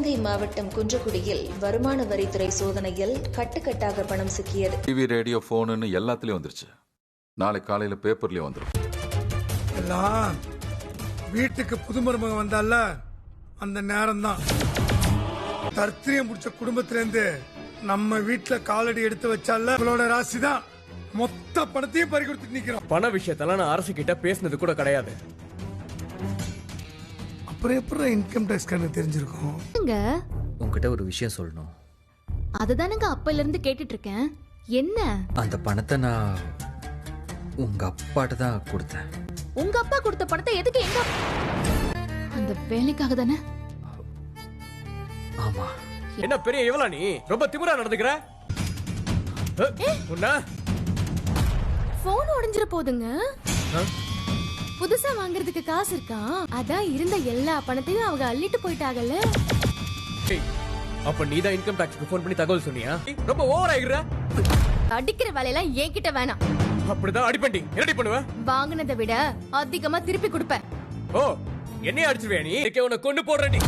சிவகங்கை மாவட்டம் குன்றக்குடியில் வருமான வரித்துறை சோதனையில் கட்டுக்கட்டாக பணம் சிக்கியது. டிவி, ரேடியோ, போனுன்னு எல்லாத்துலயும் வந்துருச்சு. நாளை காலையில பேப்பர்லயும் வந்துடும். எல்லாம் வீட்டுக்கு புது மருமகன் வந்தால அந்த நேரம் தான். தர்த்திரியம் முடிச்ச குடும்பத்துல இருந்து நம்ம வீட்டுல காலடி எடுத்து வச்சால அவளோட ராசி தான் மொத்த பணத்தையும் பறி கொடுத்துட்டு நிக்கிறோம். பண விஷயத்தெல்லாம் நான் அரசு கிட்ட பேசினது கூட கிடையாது. அப்புறம் எப்படி இன்கம் டாக்ஸ் கணக்கு தெரிஞ்சிருக்கும்? உங்ககிட்ட ஒரு விஷயம் சொல்லணும். அதுதானுங்க அப்பையில இருந்து கேட்டுட்டு இருக்கேன். என்ன? அந்த பணத்தை நான் உங்க அப்பாட்ட தான் கொடுத்தேன். உங்க அப்பா கொடுத்த பணத்தை எதுக்கு எங்க? அந்த வேலைக்காக தானே? ஆமா. என்ன பெரிய இவளா நீ? ரொம்ப திமிரா நடந்துக்கிற. உன்ன போன் உடைஞ்சிர போதுங்க. புதுசா வாங்குறதுக்கு காசு இருக்கா? அதான் இருந்த எல்லா பணத்தையும் அவங்க அள்ளிட்டு போயிட்டாங்கல்ல. அப்ப நீ தான் இன்கம் டாக்ஸ்க்கு ஃபோன் பண்ணி தகவல் சொன்னியா? ரொம்ப ஓவர் ஆயிடுற. அடிக்கிற வேலையெல்லாம் என்கிட்ட வேணாம். அப்படிதான் அடிப்பண்டி. என்னடி பண்ணுவ? வாங்குனதை விட அதிகமா திருப்பி கொடுப்பேன். ஓ, என்னைய அடிச்சிருவியா நீ? உன்னை கொண்டு போடுறேன்.